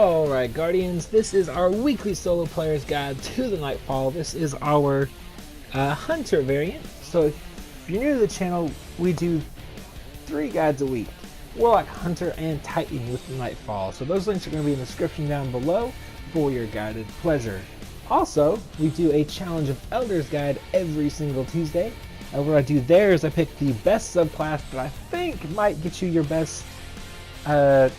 Alright Guardians, this is our weekly solo player's guide to the Nightfall. This is our Hunter variant. So if you're new to the channel, we do 3 guides a week. Warlock, Hunter, and Titan with the Nightfall. So those links are going to be in the description down below for your guided pleasure. Also, we do a Challenge of Elders guide every single Tuesday. What I do there is I pick the best subclass that I think might get you your best amount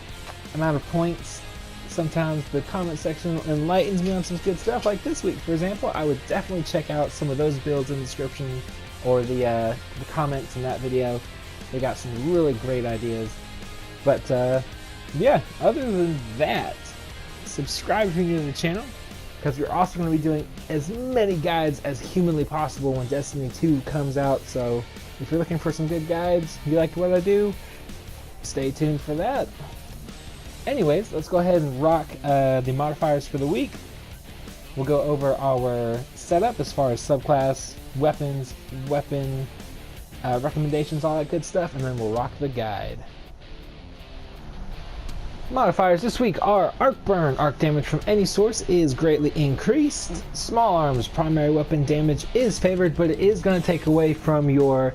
of points. Sometimes the comment section enlightens me on some good stuff, like this week for example. I would definitely check out some of those builds in the description or the comments in that video. They got some really great ideas. But yeah, other than that, subscribe if you're new to the channel, because we're also going to be doing as many guides as humanly possible when Destiny 2 comes out. So if you're looking for some good guides, you like what I do, stay tuned for that. Anyways, let's go ahead and rock the modifiers for the week. We'll go over our setup as far as subclass, weapons, weapon recommendations, all that good stuff, and then we'll rock the guide. Modifiers this week are Arc Burn. Arc damage from any source is greatly increased. Small arms primary weapon damage is favored, but it is going to take away from your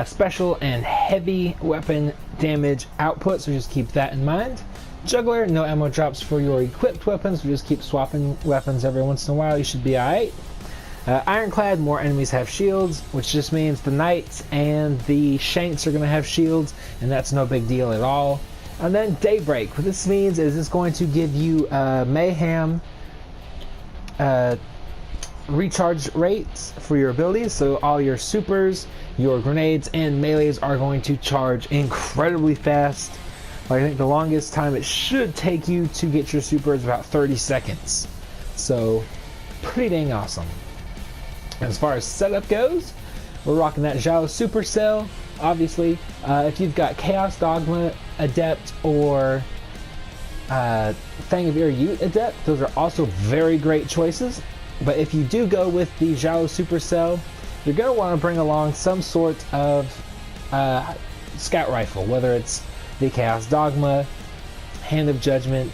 special and heavy weapon damage output, so just keep that in mind. Juggler, no ammo drops for your equipped weapons, so just keep swapping weapons every once in a while, you should be alright. Ironclad, more enemies have shields, which just means the knights and the shanks are going to have shields, and that's no big deal at all. And then Daybreak, what this means is it's going to give you mayhem recharge rates for your abilities, so all your supers, your grenades, and melees are going to charge incredibly fast. I think the longest time it should take you to get your super is about 30 seconds. So, pretty dang awesome. As far as setup goes, we're rocking that Zhao Supercell. Obviously, if you've got Chaos Dogma Adept or Fang of Ur Adept, those are also very great choices. But if you do go with the Zhao Supercell, you're going to want to bring along some sort of scout rifle, whether it's the Chaos Dogma, Hand of Judgment,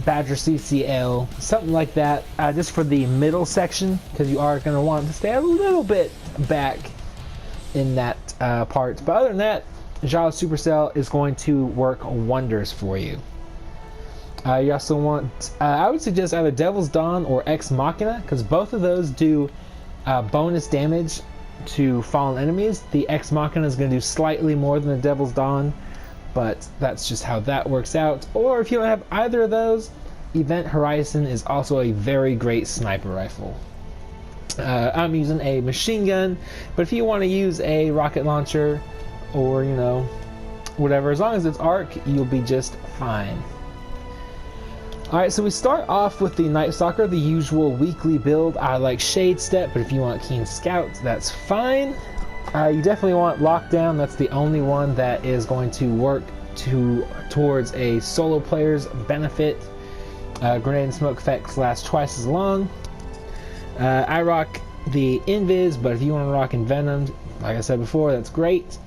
Badger CCL, something like that, just for the middle section, because you are going to want to stay a little bit back in that part. But other than that, Zhao Supercell is going to work wonders for you. You also want, I would suggest either Devil's Dawn or Ex Machina, because both of those do bonus damage to fallen enemies. The Ex Machina is going to do slightly more than the Devil's Dawn, but that's just how that works out. Or if you don't have either of those, Event Horizon is also a very great sniper rifle. I'm using a machine gun, but if you want to use a rocket launcher or, you know, whatever, as long as it's arc, you'll be just fine. Alright, so we start off with the NIGHTSTALKER, the usual weekly build. I like Shade Step, but if you want Keen Scout, that's fine. You definitely want Lockdown. That's the only one that is going to work towards a solo player's benefit. Grenade and smoke effects last twice as long. I rock the Invis, but if you want to rock Envenomed, like I said before, that's great.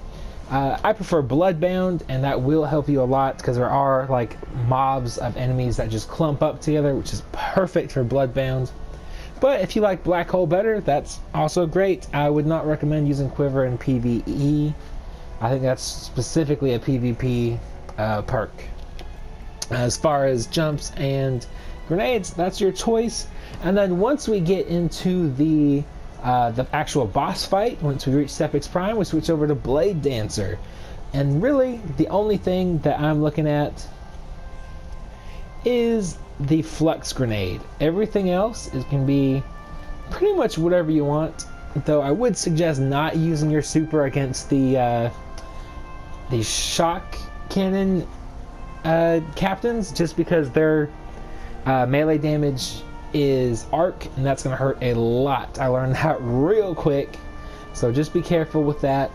I prefer Bloodbound, and that will help you a lot because there are like mobs of enemies that just clump up together, which is perfect for Bloodbound. But if you like Black Hole better, that's also great. I would not recommend using Quiver in PvE. I think that's specifically a PvP perk. As far as jumps and grenades, that's your choice. And then once we get into the actual boss fight, once we reach Sepiks Prime, we switch over to Blade Dancer. And really, the only thing that I'm looking at is the Flux Grenade. Everything else is going to be pretty much whatever you want, though I would suggest not using your super against the Shock Cannon captains, just because their melee damage is arc, and that's going to hurt a lot. I learned that real quick, so just be careful with that.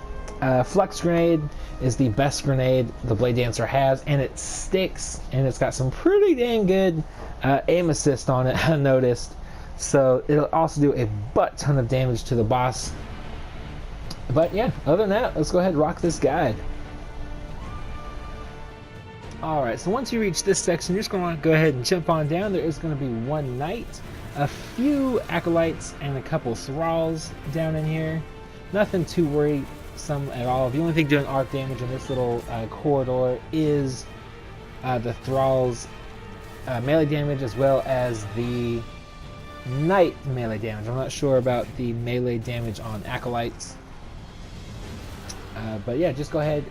Flux Grenade is the best grenade the Blade Dancer has, and it sticks, and it's got some pretty dang good aim assist on it, I noticed. So it'll also do a butt ton of damage to the boss. But yeah, other than that, let's go ahead and rock this guide. Alright, so once you reach this section, you're just going to go ahead and jump on down. There is going to be one knight, a few acolytes, and a couple thralls down in here. Nothing too worrisome at all. The only thing doing arc damage in this little corridor is the thralls melee damage, as well as the knight melee damage. I'm not sure about the melee damage on acolytes. But yeah, just go ahead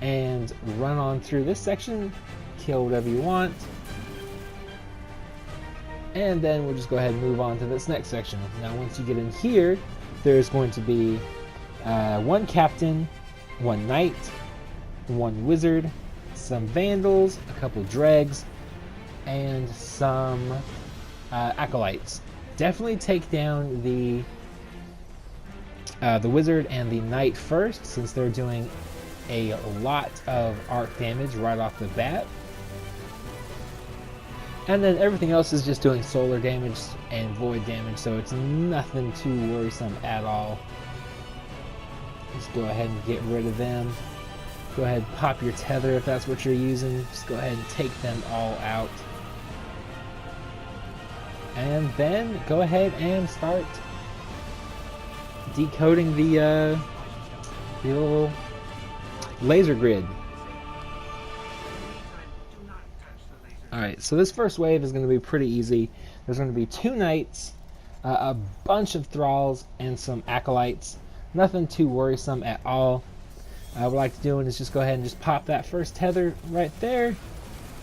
and run on through this section, kill whatever you want, and then we'll just go ahead and move on to this next section. Now once you get in here, there's going to be one captain, one knight, one wizard, some vandals, a couple dregs, and some acolytes. Definitely take down the wizard and the knight first, since they're doing a lot of arc damage right off the bat. And then everything else is just doing solar damage and void damage, so it's nothing too worrisome at all. Just go ahead and get rid of them. Go ahead and pop your tether if that's what you're using. Just go ahead and take them all out. And then go ahead and start decoding the little laser grid. Alright, so this first wave is going to be pretty easy. There's going to be two knights, a bunch of thralls, and some acolytes. Nothing too worrisome at all. What I like to do is just go ahead and just pop that first tether right there.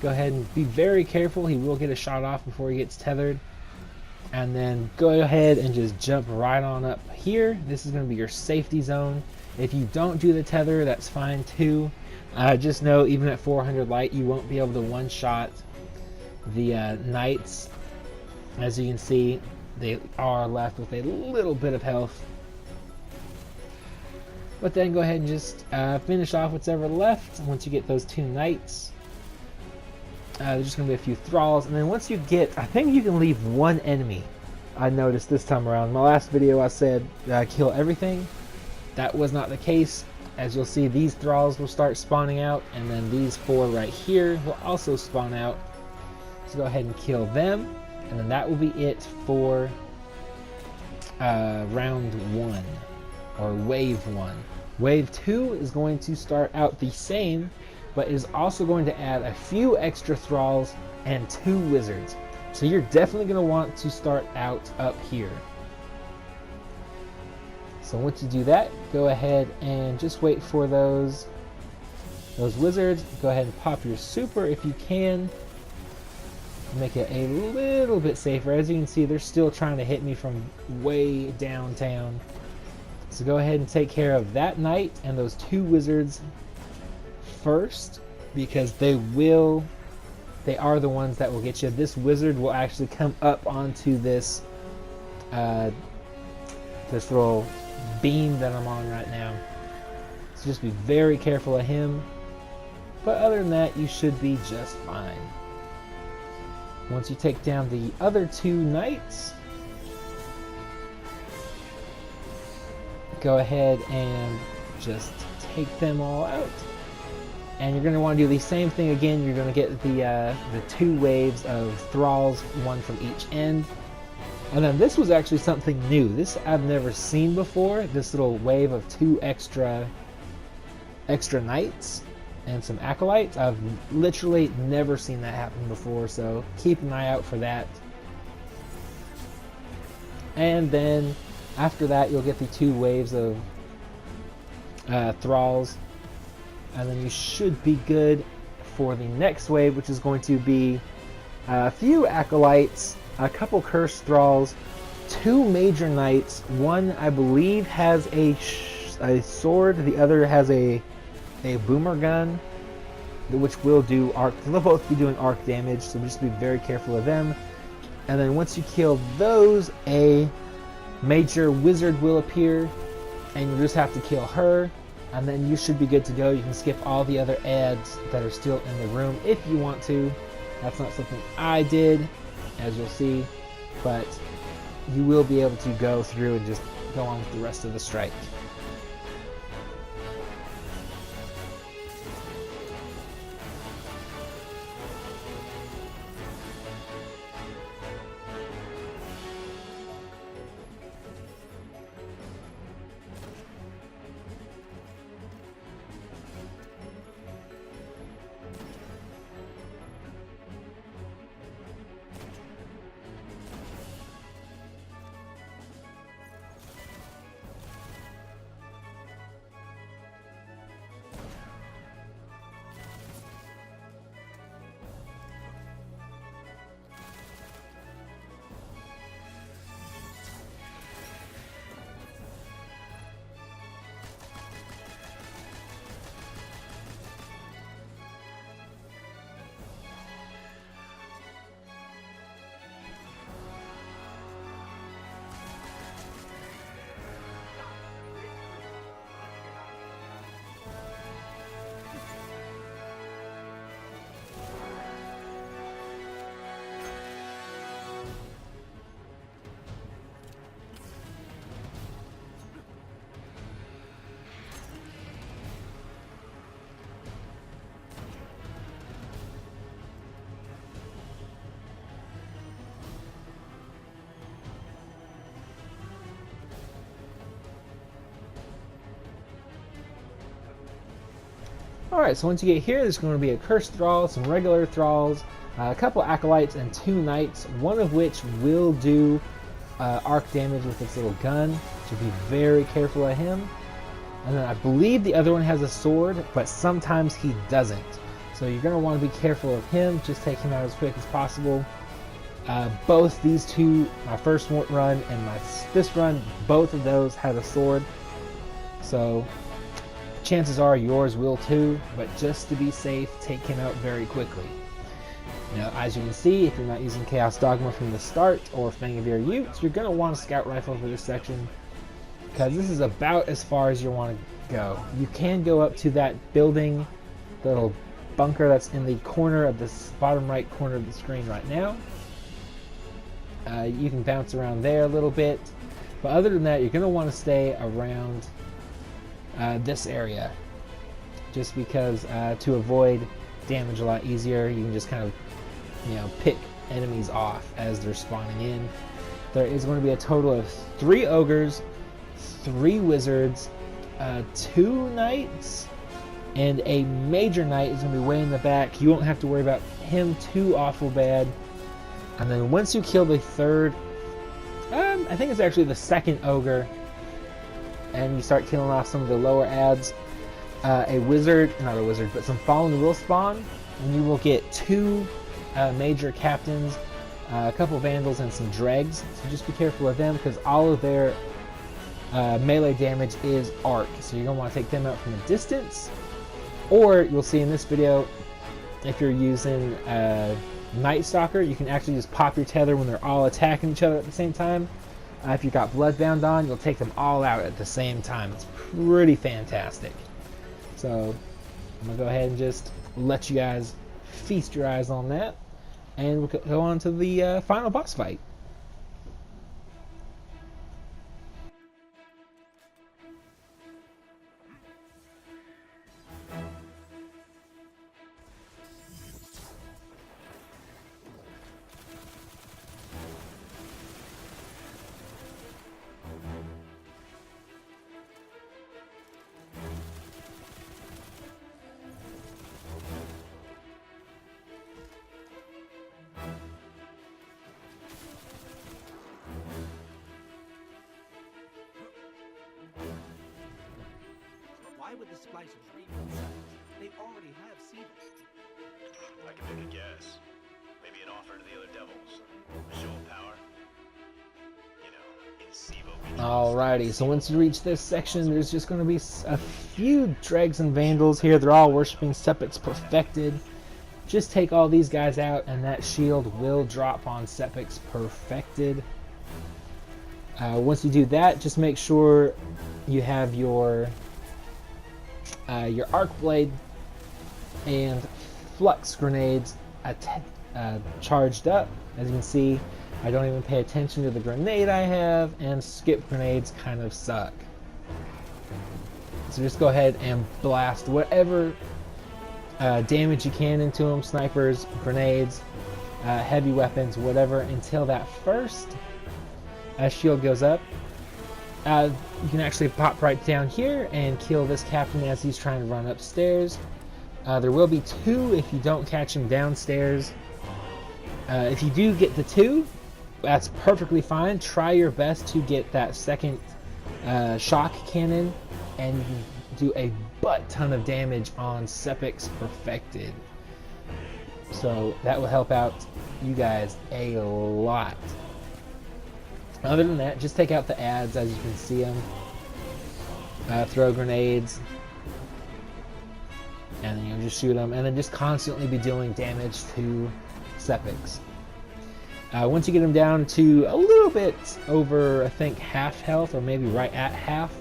Go ahead and be very careful. He will get a shot off before he gets tethered. And then go ahead and just jump right on up here. This is going to be your safety zone. If you don't do the tether, that's fine too. Just know, even at 400 light, you won't be able to one-shot the knights. As you can see, they are left with a little bit of health. But then go ahead and just finish off what's ever left. Once you get those two knights, there's just going to be a few thralls. And then once you get, I think you can leave one enemy. I noticed this time around. My last video I said kill everything. That was not the case. As you'll see, these thralls will start spawning out, and then these four right here will also spawn out. So go ahead and kill them, and then that will be it for round one, or wave one. Wave two is going to start out the same, but is also going to add a few extra thralls and two wizards. So you're definitely going to want to start out up here. So once you do that, go ahead and just wait for those wizards. Go ahead and pop your super if you can. Make it a little bit safer. As you can see, they're still trying to hit me from way downtown. So go ahead and take care of that knight and those two wizards first, because they are the ones that will get you. This wizard will actually come up onto this this little beam that I'm on right now. So just be very careful of him. But other than that, you should be just fine. Once you take down the other two knights, go ahead and just take them all out. And you're going to want to do the same thing again. You're going to get the two waves of thralls, one from each end. And then this was actually something new. This I've never seen before. This little wave of two extra knights and some acolytes. I've literally never seen that happen before, so keep an eye out for that. And then after that, you'll get the two waves of thralls, and then you should be good for the next wave, which is going to be a few acolytes, a couple cursed thralls, two major knights. One, I believe, has a sword. The other has a boomer gun, which will do arc. They'll both be doing arc damage, so just be very careful of them. And then once you kill those, a major wizard will appear, and you just have to kill her, and then you should be good to go. You can skip all the other ads that are still in the room if you want to. That's not something I did, as you'll see, but you will be able to go through and just go on with the rest of the strike. Alright, so once you get here, there's going to be a Cursed Thrall, some regular Thralls, a couple Acolytes, and 2 Knights, one of which will do arc damage with its little gun, so be very careful of him. And then I believe the other one has a sword, but sometimes he doesn't. So you're going to want to be careful of him, just take him out as quick as possible. Both these two, my first run and this run, both of those had a sword. So chances are yours will too, but just to be safe, take him out very quickly. Now, as you can see, if you're not using Chaos Dogma from the start or Fang of Your Utes, you're going to want a Scout Rifle for this section, because this is about as far as you want to go. You can go up to that building, the little bunker that's in the corner of this bottom right corner of the screen right now. You can bounce around there a little bit, but other than that, you're going to want to stay around this area, just because to avoid damage a lot easier, you can just kind of, you know, pick enemies off as they're spawning in. There is going to be a total of 3 ogres, 3 wizards, 2 knights, and a major knight is going to be way in the back. You won't have to worry about him too awful bad. And then once you kill the third, I think it's actually the second ogre, and you start killing off some of the lower adds, not a wizard, but some fallen will spawn, and you will get 2 major captains, a couple vandals, and some dregs. So just be careful of them, because all of their melee damage is arc, so you're going to want to take them out from a distance. Or you'll see in this video, if you're using NIGHTSTALKER, you can actually just pop your tether when they're all attacking each other at the same time. If you've got Bloodbound on, you'll take them all out at the same time. It's pretty fantastic. So I'm going to go ahead and just let you guys feast your eyes on that, and we'll go on to the final boss fight. Why would the splicers read themselves? They already have seeders. I can make a guess. Maybe an offer to the other devils. A show of power. You know, in Sivo. Alrighty, so once you reach this section, there's just going to be a few dregs and vandals here. They're all worshipping Sepiks Perfected. Just take all these guys out, and that shield will drop on Sepiks Perfected. Once you do that, just make sure you have your arc blade and flux grenades charged up. As you can see, I don't even pay attention to the grenade I have, and skip grenades kind of suck. So just go ahead and blast whatever damage you can into them, snipers, grenades, heavy weapons, whatever, until that first shield goes up. You can actually pop right down here and kill this captain as he's trying to run upstairs. There will be 2 if you don't catch him downstairs. If you do get the 2, that's perfectly fine. Try your best to get that second shock cannon, and you can do a butt ton of damage on Sepiks Perfected. So that will help out you guys a lot. Other than that, just take out the adds as you can see them. Throw grenades, and then just shoot them, and then just constantly be doing damage to Sepiks. Once you get him down to a little bit over, I think, half health, or maybe right at half,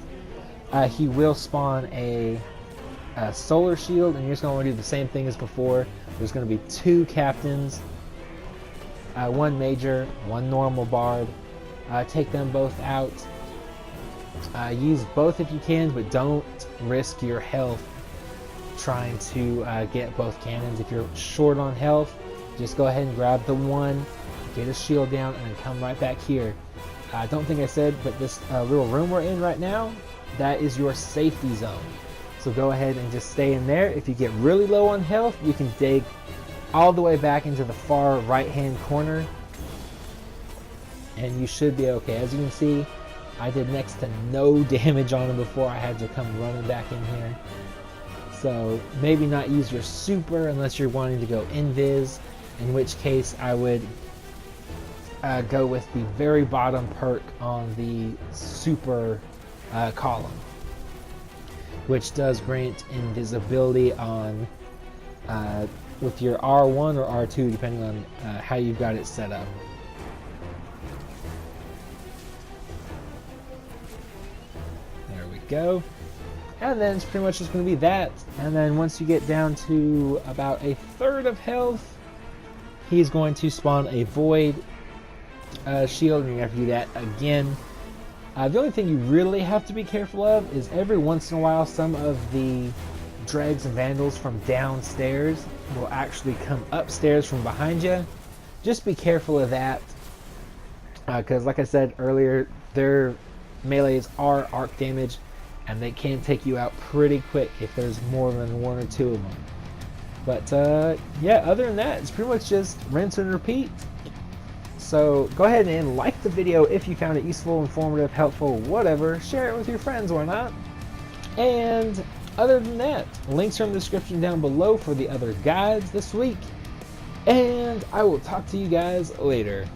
he will spawn a solar shield, and you're just going to do the same thing as before. There's going to be 2 captains, 1 major, 1 normal bard. Take them both out. Use both if you can, but don't risk your health trying to get both cannons. If you're short on health, just go ahead and grab the 1, get his shield down, and then come right back here. I don't think I said, but this little room we're in right now, that is your safety zone. So go ahead and just stay in there. If you get really low on health, you can dig all the way back into the far right hand corner and you should be okay. As you can see, I did next to no damage on him before I had to come running back in here. So maybe not use your super unless you're wanting to go invis, in which case I would go with the very bottom perk on the super column, which does grant invisibility on with your R1 or R2 depending on how you've got it set up. There we go. And then it's pretty much just going to be that. And then once you get down to about a third of health, he's going to spawn a void shield, and you have to do that again. The only thing you really have to be careful of is every once in a while some of the dregs and vandals from downstairs will actually come upstairs from behind you. Just be careful of that, because like I said earlier, their melees are arc damage and they can take you out pretty quick if there's more than one or two of them. But yeah, other than that, it's pretty much just rinse and repeat. So go ahead and like the video if you found it useful, informative, helpful, whatever. Share it with your friends, why not? And other than that, links are in the description down below for the other guides this week. And I will talk to you guys later.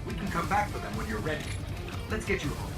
We can come back for them when you're ready. Let's get you home.